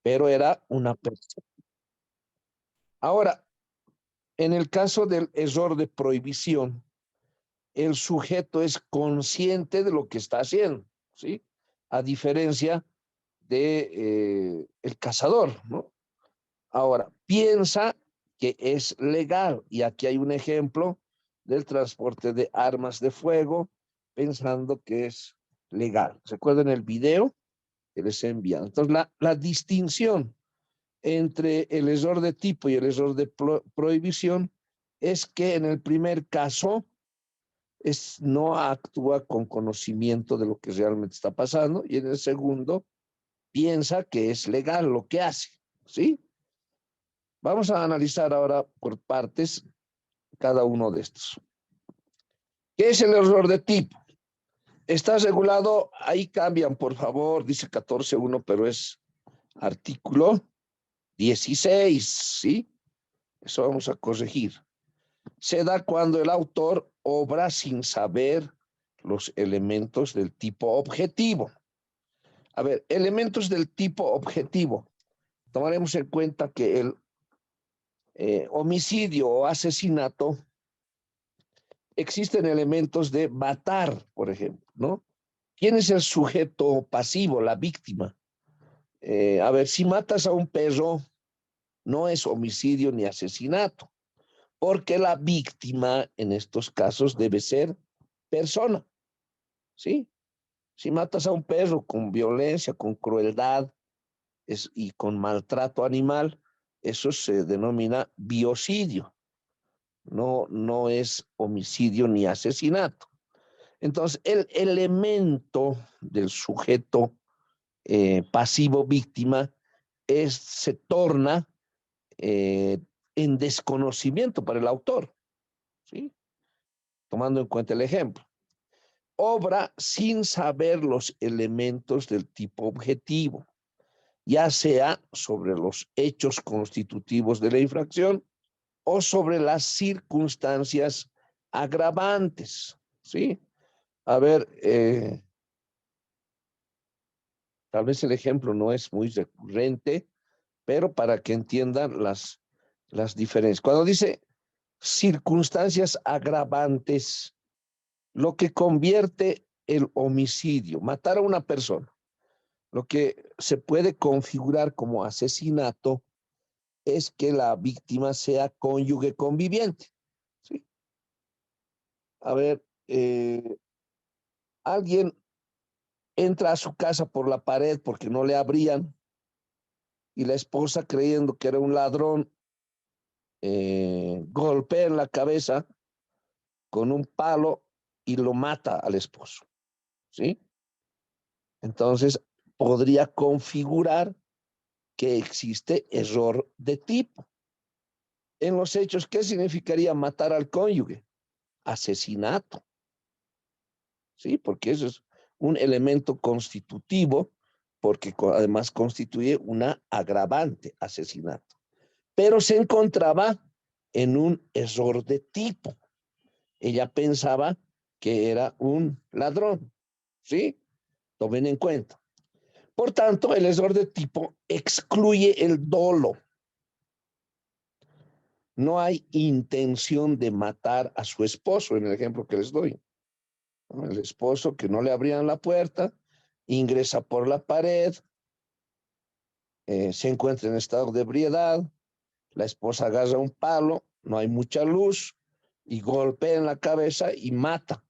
pero era una persona. Ahora, en el caso del error de prohibición, el sujeto es consciente de lo que está haciendo, ¿sí? A diferencia de el cazador, ¿no? Ahora, piensa que es legal, y aquí hay un ejemplo del transporte de armas de fuego, pensando que es legal. ¿Recuerdan el video que les he enviado? Entonces, la distinción entre el error de tipo y el error de prohibición es que en el primer caso no actúa con conocimiento de lo que realmente está pasando, y en el segundo piensa que es legal lo que hace, ¿sí? Vamos a analizar ahora por partes cada uno de estos. ¿Qué es el error de tipo? Está regulado, ahí cambian, por favor, dice 14.1, pero es artículo 16, ¿sí? Eso vamos a corregir. Se da cuando el autor obra sin saber los elementos del tipo objetivo. A ver, elementos del tipo objetivo. Tomaremos en cuenta que el homicidio o asesinato existen elementos de matar, por ejemplo, ¿no? ¿Quién es el sujeto pasivo, la víctima? A ver, si matas a un perro, no es homicidio ni asesinato, porque la víctima en estos casos debe ser persona, ¿sí? Si matas a un perro con violencia, con crueldad y con maltrato animal, eso se denomina biocidio, no es homicidio ni asesinato. Entonces, el elemento del sujeto pasivo víctima se torna eh, en desconocimiento para el autor, ¿sí? Tomando en cuenta el ejemplo. Obra sin saber los elementos del tipo objetivo, ya sea sobre los hechos constitutivos de la infracción o sobre las circunstancias agravantes, ¿sí? A ver, tal vez el ejemplo no es muy recurrente, pero para que entiendan las diferencias. Cuando dice circunstancias agravantes, lo que convierte el homicidio, matar a una persona, lo que se puede configurar como asesinato es que la víctima sea cónyuge conviviente, ¿sí? A ver, alguien entra a su casa por la pared porque no le abrían, y la esposa, creyendo que era un ladrón, golpea en la cabeza con un palo y lo mata al esposo, ¿sí? Entonces, podría configurar que existe error de tipo. En los hechos, ¿qué significaría matar al cónyuge? Asesinato, ¿sí? Porque eso es un elemento constitutivo, porque además constituye una agravante, asesinato. Pero se encontraba en un error de tipo. Ella pensaba que era un ladrón, ¿sí? Tomen en cuenta. Por tanto, el error de tipo excluye el dolo. No hay intención de matar a su esposo, en el ejemplo que les doy. El esposo, que no le abrían la puerta, ingresa por la pared, se encuentra en estado de ebriedad, la esposa agarra un palo, no hay mucha luz, y golpea en la cabeza y mata.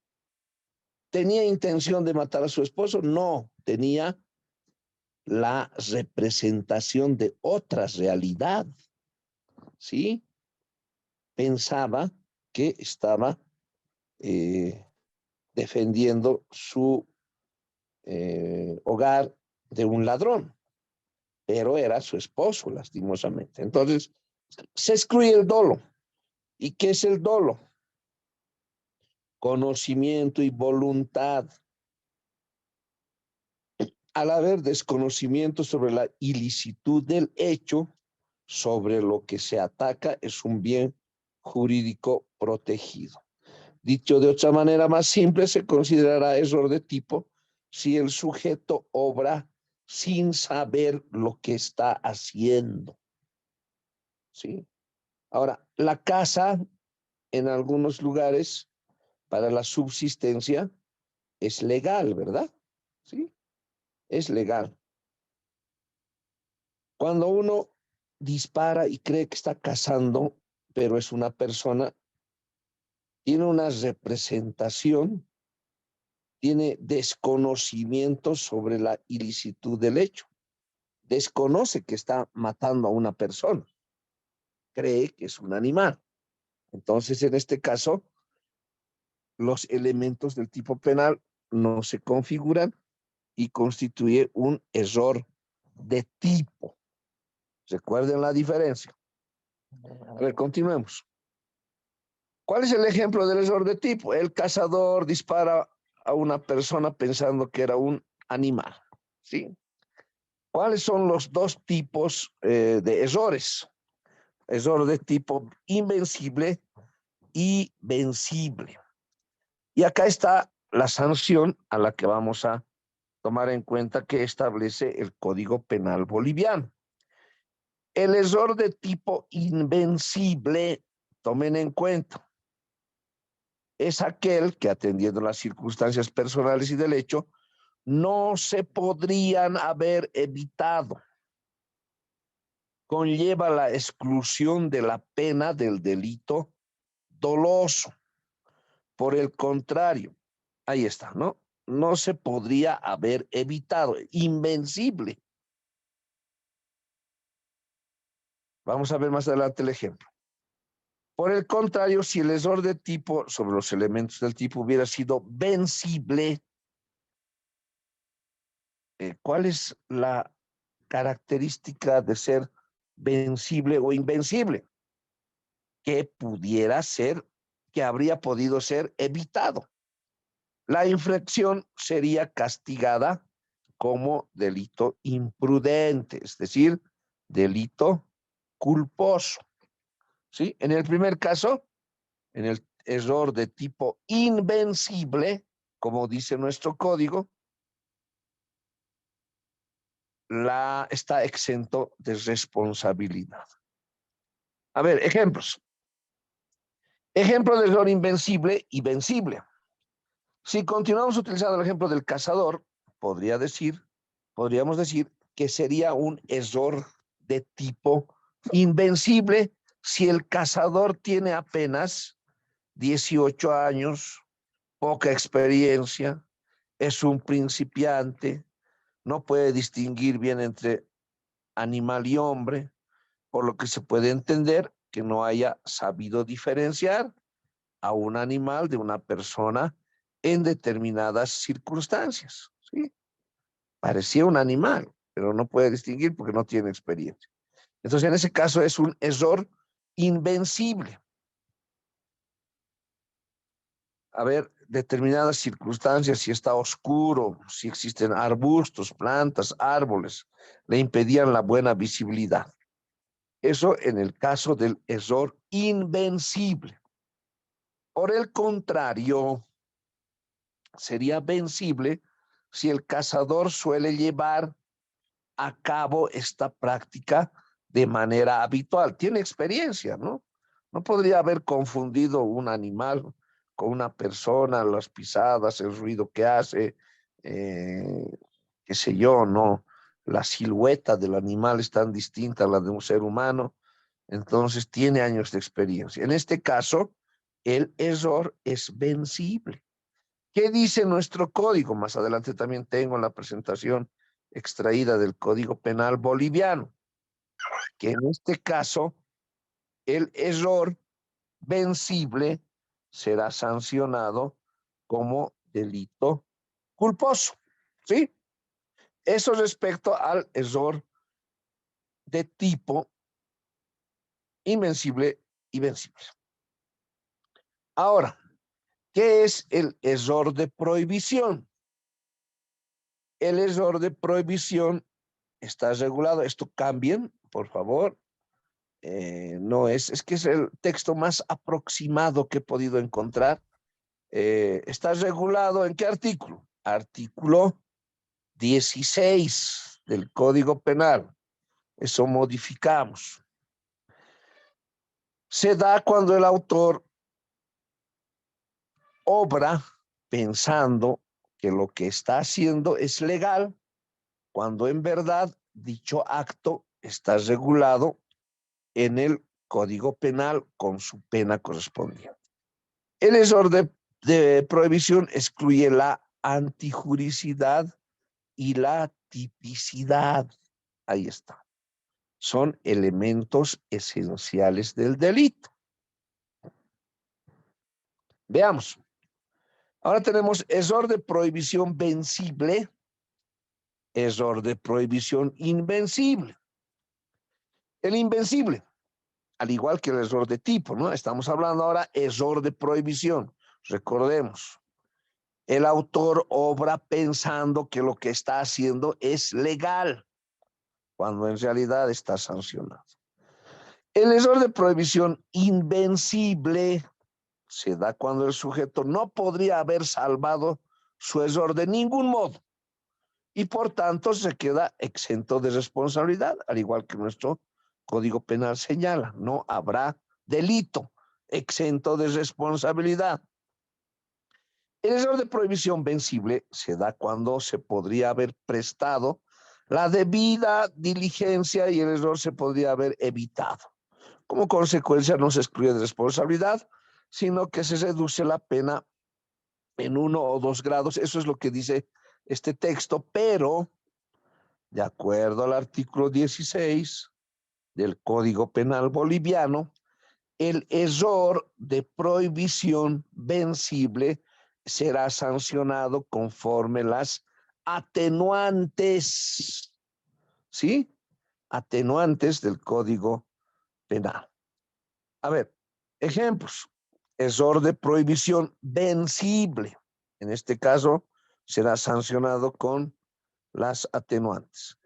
¿Tenía intención de matar a su esposo? No, tenía la representación de otra realidad, ¿sí? Pensaba que estaba eh, defendiendo su hogar de un ladrón, pero era su esposo, lastimosamente. Entonces, se excluye el dolo. ¿Y qué es el dolo? Conocimiento y voluntad. Al haber desconocimiento sobre la ilicitud del hecho, sobre lo que se ataca, es un bien jurídico protegido. Dicho de otra manera más simple, se considerará error de tipo si el sujeto obra sin saber lo que está haciendo. ¿Sí? Ahora, la caza en algunos lugares para la subsistencia es legal, ¿verdad? Sí, es legal. Cuando uno dispara y cree que está cazando, pero es una persona, tiene una representación, tiene desconocimiento sobre la ilicitud del hecho. Desconoce que está matando a una persona, cree que es un animal. Entonces, en este caso, los elementos del tipo penal no se configuran y constituye un error de tipo. Recuerden la diferencia. A ver, continuemos. ¿Cuál es el ejemplo del error de tipo? El cazador dispara a una persona pensando que era un animal. ¿Sí? ¿Cuáles son los dos tipos de errores? Error de tipo invencible y vencible. Y acá está la sanción a la que vamos a tomar en cuenta que establece el Código Penal boliviano. El error de tipo invencible, tomen en cuenta, es aquel que, atendiendo las circunstancias personales y del hecho, no se podrían haber evitado. Conlleva la exclusión de la pena del delito doloso. Por el contrario, ahí está, ¿no? No se podría haber evitado. Invencible. Vamos a ver más adelante el ejemplo. Por el contrario, si el error de tipo sobre los elementos del tipo hubiera sido vencible, ¿cuál es la característica de ser vencible o invencible? Que pudiera ser, que habría podido ser evitado. La infracción sería castigada como delito imprudente, es decir, delito culposo. ¿Sí? En el primer caso, en el error de tipo invencible, como dice nuestro código, está exento de responsabilidad. A ver, ejemplos. Ejemplo de error invencible y vencible. Si continuamos utilizando el ejemplo del cazador, podríamos decir que sería un error de tipo invencible si el cazador tiene apenas 18 años, poca experiencia, es un principiante, no puede distinguir bien entre animal y hombre, por lo que se puede entender que no haya sabido diferenciar a un animal de una persona en determinadas circunstancias. ¿Sí? Parecía un animal, pero no puede distinguir porque no tiene experiencia. Entonces, en ese caso es un error invencible. A ver, determinadas circunstancias, si está oscuro, si existen arbustos, plantas, árboles, le impedían la buena visibilidad. Eso en el caso del error invencible. Por el contrario, sería vencible si el cazador suele llevar a cabo esta práctica de manera habitual. Tiene experiencia, ¿no? No podría haber confundido un animal con una persona, las pisadas, el ruido que hace, eh, qué sé yo, ¿no? La silueta del animal es tan distinta a la de un ser humano, entonces tiene años de experiencia. En este caso, el error es vencible. ¿Qué dice nuestro código? Más adelante también tengo la presentación extraída del Código Penal boliviano, que en este caso el error vencible será sancionado como delito culposo. ¿Sí? Eso respecto al error de tipo invencible y vencible. Ahora, ¿qué es el error de prohibición? El error de prohibición está regulado. Esto cambien, por favor. No es que es el texto más aproximado que he podido encontrar. Está regulado ¿en qué artículo? Artículo 16. del Código Penal. Eso modificamos. Se da cuando el autor obra pensando que lo que está haciendo es legal, cuando en verdad dicho acto está regulado en el Código Penal con su pena correspondiente. El error de prohibición excluye la antijuricidad y la tipicidad. Ahí está. Son elementos esenciales del delito. Veamos. Ahora tenemos error de prohibición vencible, error de prohibición invencible. El invencible, al igual que el error de tipo, ¿no? Estamos hablando ahora error de prohibición. Recordemos, el autor obra pensando que lo que está haciendo es legal, cuando en realidad está sancionado. El error de prohibición invencible se da cuando el sujeto no podría haber salvado su error de ningún modo y por tanto se queda exento de responsabilidad, al igual que nuestro Código Penal señala, no habrá delito exento de responsabilidad. El error de prohibición vencible se da cuando se podría haber prestado la debida diligencia y el error se podría haber evitado. Como consecuencia no se excluye de responsabilidad, sino que se reduce la pena en 1 o 2 grados. Eso es lo que dice este texto, pero de acuerdo al artículo 16 del Código Penal boliviano, el error de prohibición vencible será sancionado conforme las atenuantes, ¿sí? Atenuantes del Código Penal. A ver, ejemplos. Error de prohibición vencible. En este caso, será sancionado con las atenuantes.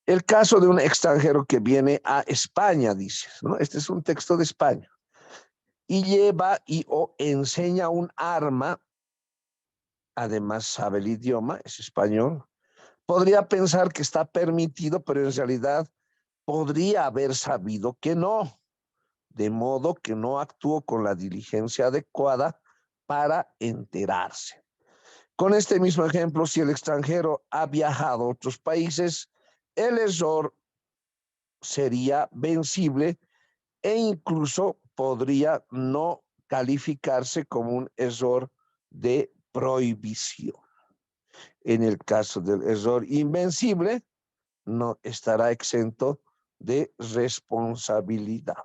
El caso de un extranjero que viene a España, dice, ¿no? Este es un texto de España. Y lleva o enseña un arma, además sabe el idioma, es español. Podría pensar que está permitido, pero en realidad podría haber sabido que no, de modo que no actuó con la diligencia adecuada para enterarse. Con este mismo ejemplo, si el extranjero ha viajado a otros países, el error sería vencible e incluso podría no calificarse como un error de prohibición. En el caso del error invencible, no estará exento de responsabilidad.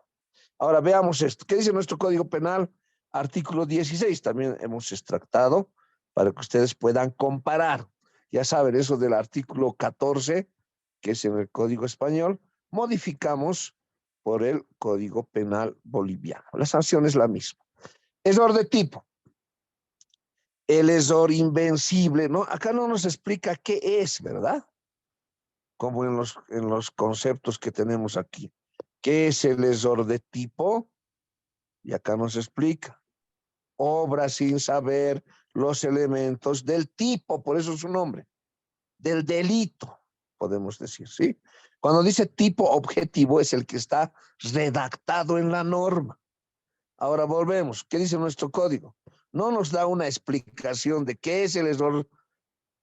Ahora veamos esto. ¿Qué dice nuestro Código Penal? Artículo 16. También hemos extractado para que ustedes puedan comparar. Ya saben, eso del artículo 14, que es en el Código Español, modificamos por el Código Penal boliviano. La sanción es la misma. Error de tipo. El error invencible, ¿no? Acá no nos explica qué es, ¿verdad? Como en los conceptos que tenemos aquí. ¿Qué es el error de tipo? Y acá nos explica. Obra sin saber los elementos del tipo, por eso es su nombre, del delito, podemos decir, ¿sí? Cuando dice tipo objetivo es el que está redactado en la norma. Ahora volvemos. ¿Qué dice nuestro código? No nos da una explicación de qué es el error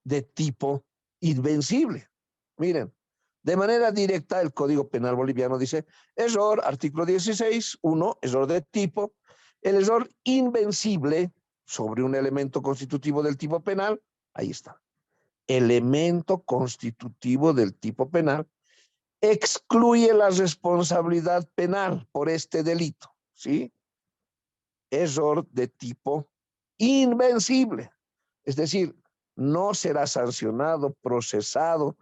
de tipo invencible. Miren, de manera directa el Código Penal boliviano dice error, artículo 16, 1, error de tipo. El error invencible sobre un elemento constitutivo del tipo penal, ahí está. Elemento constitutivo del tipo penal excluye la responsabilidad penal por este delito, ¿sí? Error de tipo invencible. Es decir, no será sancionado, procesado,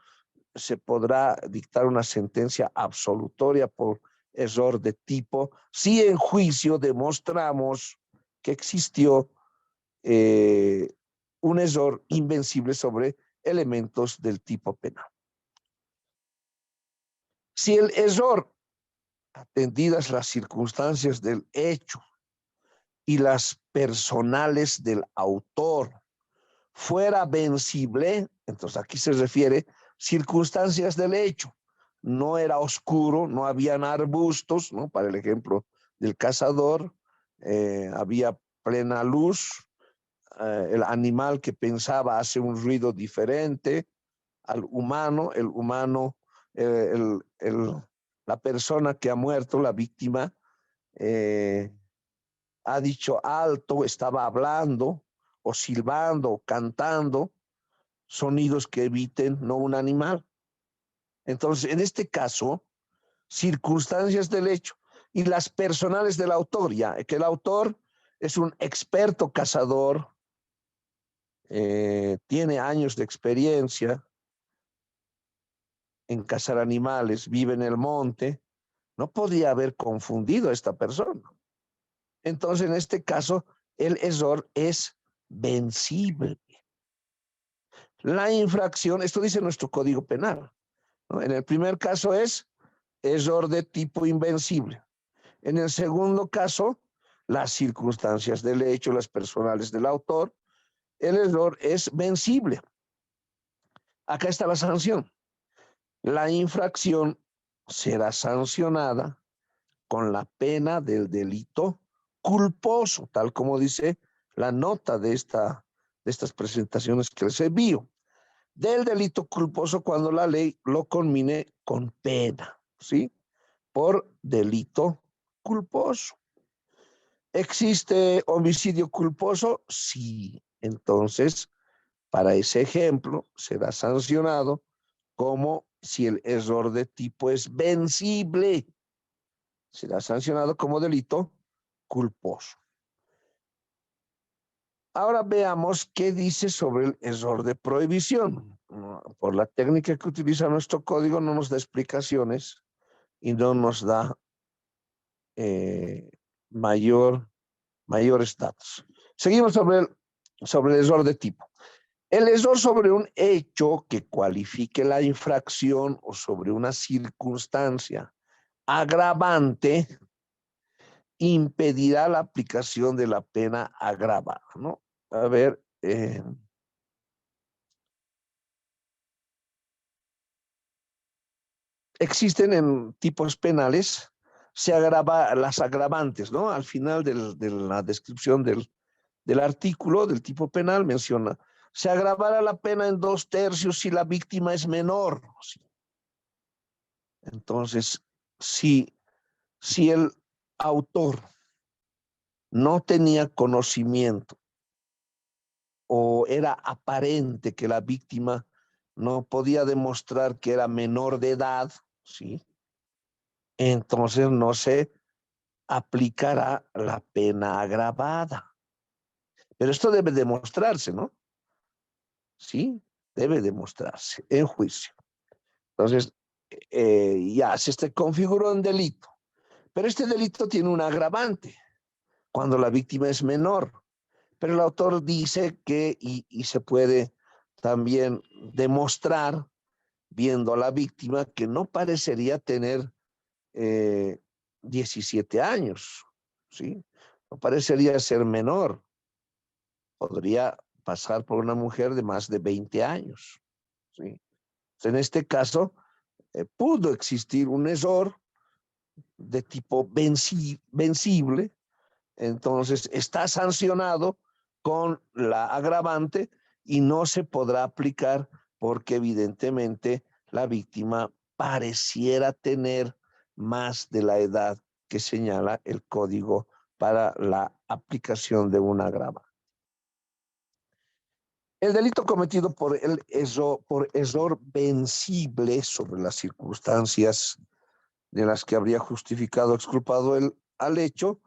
se podrá dictar una sentencia absolutoria por error de tipo si en juicio demostramos que existió un error invencible sobre elementos del tipo penal. Si el error, atendidas las circunstancias del hecho y las personales del autor, fuera vencible, entonces aquí se refiere circunstancias del hecho. No era oscuro, no habían arbustos, ¿no? Para el ejemplo del cazador, había plena luz, el animal que pensaba hace un ruido diferente al humano, el humano, la persona que ha muerto, la víctima, ha dicho alto, estaba hablando o silbando o cantando, sonidos que eviten no un animal. Entonces, en este caso, circunstancias del hecho y las personales del autor, ya que el autor es un experto cazador, tiene años de experiencia en cazar animales, vive en el monte, no podía haber confundido a esta persona. Entonces, en este caso, el error es vencible. La infracción, esto dice nuestro Código Penal, ¿no? En el primer caso es error de tipo invencible. En el segundo caso, las circunstancias del hecho, las personales del autor, el error es vencible. Acá está la sanción. La infracción será sancionada con la pena del delito culposo, tal como dice la nota de estas presentaciones que les envío. Del delito culposo cuando la ley lo conmine con pena, ¿sí? Por delito culposo. ¿Existe homicidio culposo? Sí. Entonces, para ese ejemplo, será sancionado como si el error de tipo es vencible. Será sancionado como delito culposo. Ahora veamos qué dice sobre el error de prohibición. Por la técnica que utiliza nuestro código no nos da explicaciones y no nos da eh, mayores datos. Seguimos sobre el error de tipo. El error sobre un hecho que cualifique la infracción o sobre una circunstancia agravante impedirá la aplicación de la pena agravada, ¿no? A ver, existen en tipos penales, se agrava las agravantes, ¿no? Al final de la descripción del artículo del tipo penal menciona, se agravará la pena en 2/3 si la víctima es menor. Entonces, si el autor no tenía conocimiento o era aparente que la víctima no podía demostrar que era menor de edad, ¿sí? Entonces no se aplicará la pena agravada. Pero esto debe demostrarse, ¿no? Sí, debe demostrarse en juicio. Entonces, ya se configuró un delito, pero este delito tiene un agravante cuando la víctima es menor. Pero el autor dice que, y se puede también demostrar, viendo a la víctima, que no parecería tener 17 años, ¿sí? No parecería ser menor. Podría pasar por una mujer de más de 20 años, ¿sí? En este caso, pudo existir un error de tipo vencible, entonces está sancionado con la agravante y no se podrá aplicar porque evidentemente la víctima pareciera tener más de la edad que señala el código para la aplicación de una agravante. El delito cometido por error vencible sobre las circunstancias de las que habría justificado exculpado al hecho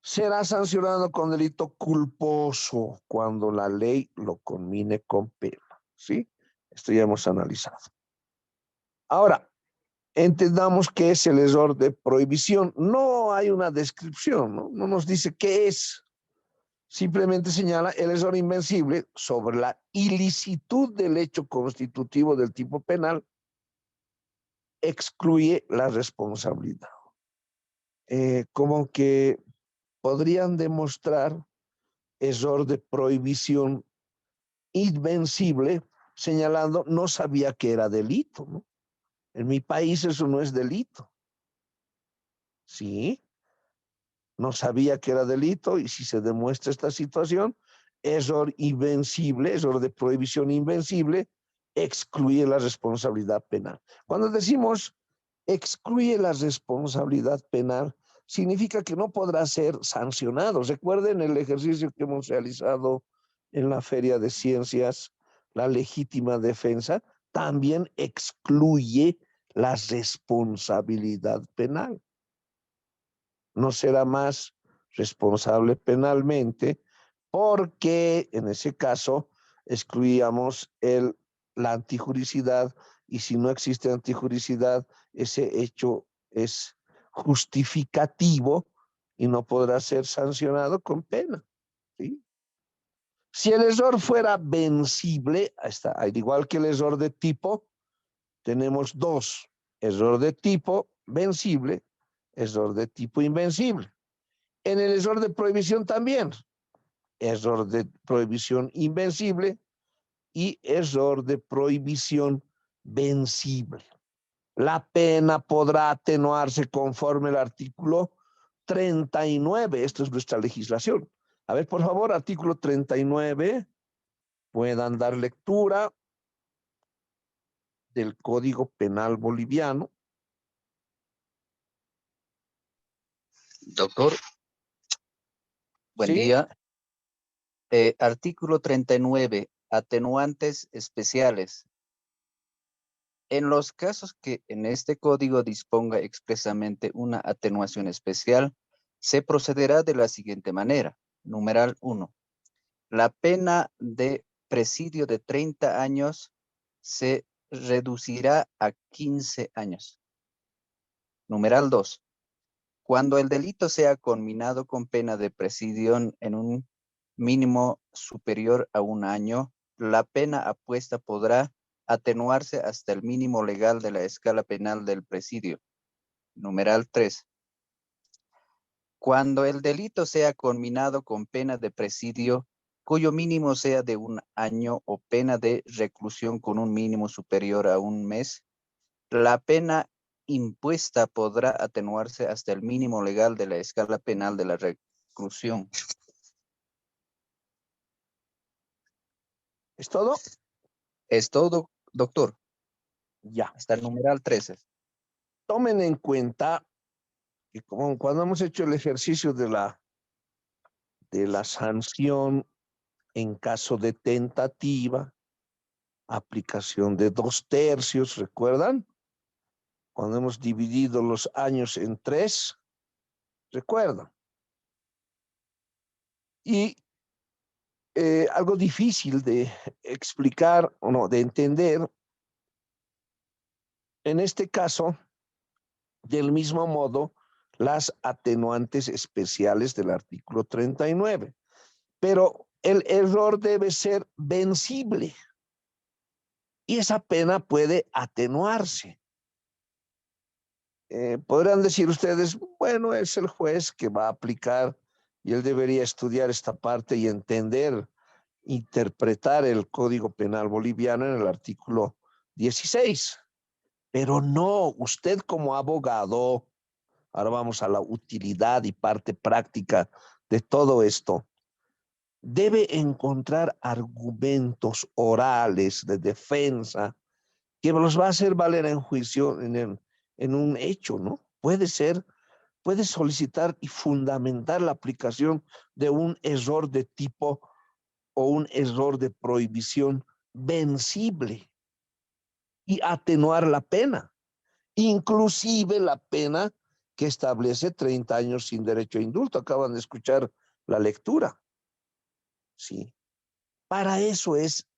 será sancionado con delito culposo cuando la ley lo conmine con pena, ¿sí? Esto ya hemos analizado. Ahora, entendamos qué es el error de prohibición. No hay una descripción, ¿no? No nos dice qué es. Simplemente señala el error invencible sobre la ilicitud del hecho constitutivo del tipo penal, excluye la responsabilidad. Como que podrían demostrar error de prohibición invencible señalando, no sabía que era delito, ¿no? En mi país eso no es delito. Sí, no sabía que era delito y si se demuestra esta situación, error invencible, error de prohibición invencible, excluye la responsabilidad penal. Cuando decimos excluye la responsabilidad penal, significa que no podrá ser sancionado. Recuerden el ejercicio que hemos realizado en la Feria de Ciencias, la legítima defensa, también excluye la responsabilidad penal. No será más responsable penalmente porque en ese caso excluíamos la antijuricidad y si no existe antijuricidad, ese hecho es justificativo y no podrá ser sancionado con pena. ¿Sí? Si el error fuera vencible, al igual que el error de tipo, tenemos dos, error de tipo vencible, error de tipo invencible. En el error de prohibición también, error de prohibición invencible y error de prohibición vencible. La pena podrá atenuarse conforme al artículo 39. Esto es nuestra legislación. A ver, por favor, artículo 39. Puedan dar lectura del Código Penal boliviano. Doctor, buen Sí, día. Artículo 39, atenuantes especiales. En los casos que en este código disponga expresamente una atenuación especial, se procederá de la siguiente manera. Numeral 1. La pena de presidio de 30 años se reducirá a 15 años. Numeral 2. Cuando el delito sea conminado con pena de presidio en un mínimo superior a 1 año, la pena apuesta podrá atenuarse hasta el mínimo legal de la escala penal del presidio. Numeral 3. Cuando el delito sea conminado con pena de presidio, cuyo mínimo sea de 1 año o pena de reclusión con un mínimo superior a 1 mes, la pena impuesta podrá atenuarse hasta el mínimo legal de la escala penal de la reclusión. ¿es todo? Es todo, doctor. Ya. Hasta el numeral 13. Tomen en cuenta que como cuando hemos hecho el ejercicio de la sanción en caso de tentativa, aplicación de 2/3, ¿recuerdan? Cuando hemos dividido los años en 3, ¿recuerdan? Y algo difícil de explicar o no, de entender, en este caso, del mismo modo, las atenuantes especiales del artículo 39. Pero el error debe ser vencible y esa pena puede atenuarse. Podrán decir ustedes, bueno, es el juez que va a aplicar y él debería estudiar esta parte y entender, interpretar el Código Penal boliviano en el artículo 16. Pero no, usted como abogado, ahora vamos a la utilidad y parte práctica de todo esto, debe encontrar argumentos orales de defensa que los va a hacer valer en juicio en un hecho, ¿no? Puede solicitar y fundamentar la aplicación de un error de tipo o un error de prohibición vencible y atenuar la pena, inclusive la pena que establece 30 años sin derecho a indulto. Acaban de escuchar la lectura. Sí. Para eso es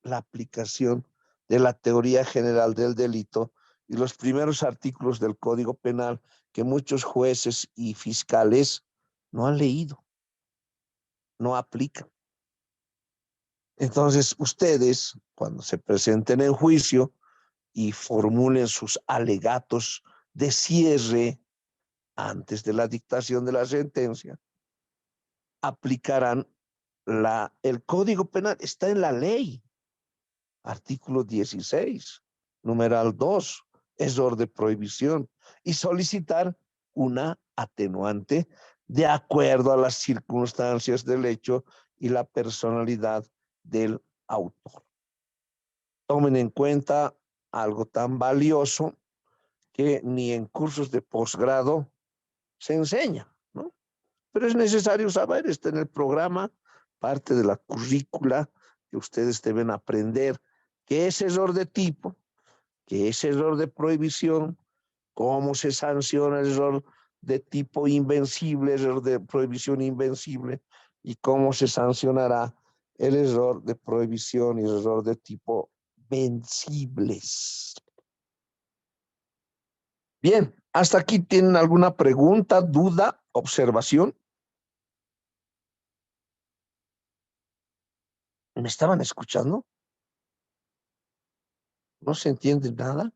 la aplicación de la teoría general del delito y los primeros artículos del Código Penal que muchos jueces y fiscales no han leído, no aplican. Entonces, ustedes, cuando se presenten en juicio y formulen sus alegatos de cierre antes de la dictación de la sentencia, aplicarán el Código Penal, está en la ley. artículo 16, numeral 2, error de prohibición, y solicitar una atenuante de acuerdo a las circunstancias del hecho y la personalidad del autor. Tomen en cuenta algo tan valioso que ni en cursos de posgrado se enseña, ¿no? Pero es necesario saber, está en el programa, parte de la currícula que ustedes deben aprender, qué es error de tipo, qué es error de prohibición, cómo se sanciona el error de tipo invencible, error de prohibición invencible, y cómo se sancionará el error de prohibición y el error de tipo vencibles. Bien, hasta aquí tienen alguna pregunta, duda, observación. ¿Me estaban escuchando? ¿No se entiende nada?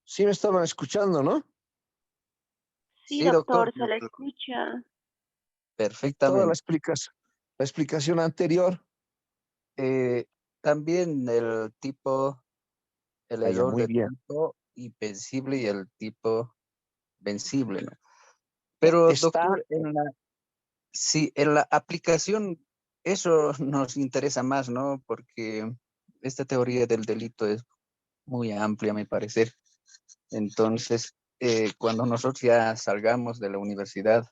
Sí me estaban escuchando, ¿no? Sí, Sí, doctor, doctor, se le escucha. Toda perfectamente. la explicación anterior. Eh, También el tipo, el Vaya, error muy de bien. tipo invencible y el tipo vencible, ¿no? Pero, Está, doctor, sí, en la aplicación, eso nos interesa más, ¿no? Porque esta teoría del delito es muy amplia, a mi parecer. Entonces, cuando nosotros ya salgamos de la universidad,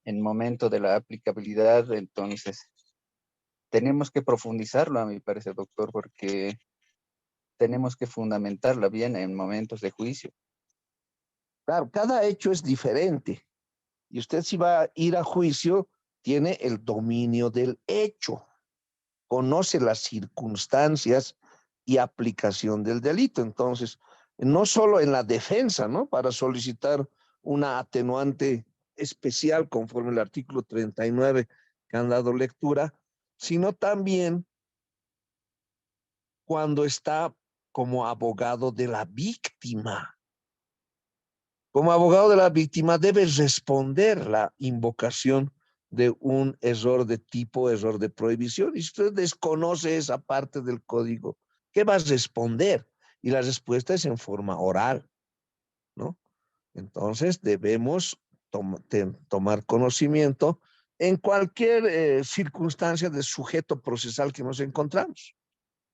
en momento de la aplicabilidad, entonces tenemos que profundizarlo, a mi parecer, doctor, porque tenemos que fundamentarla bien en momentos de juicio. claro, cada hecho es diferente. Y usted si va a ir a juicio, tiene el dominio del hecho, conoce las circunstancias y aplicación del delito. Entonces, no solo en la defensa, ¿no? Para solicitar una atenuante especial conforme el artículo 39 que han dado lectura, sino también cuando está como abogado de la víctima. Como abogado de la víctima debe responder la invocación de un error de tipo, error de prohibición. Y si usted desconoce esa parte del código, ¿qué va a responder? Y la respuesta es en forma oral, ¿no? Entonces debemos tomar conocimiento en cualquier circunstancia de sujeto procesal que nos encontramos.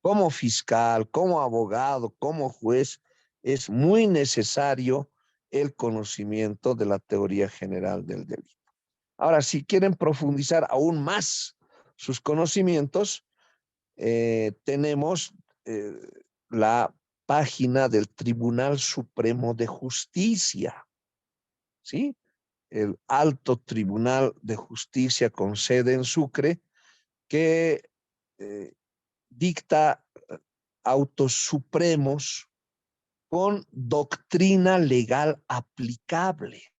Como fiscal, como abogado, como juez, es muy necesario el conocimiento de la teoría general del delito. Ahora, si quieren profundizar aún más sus conocimientos, tenemos la página del Tribunal Supremo de Justicia, ¿sí? El Alto Tribunal de Justicia con sede en Sucre, que dicta autos supremos con doctrina legal aplicable.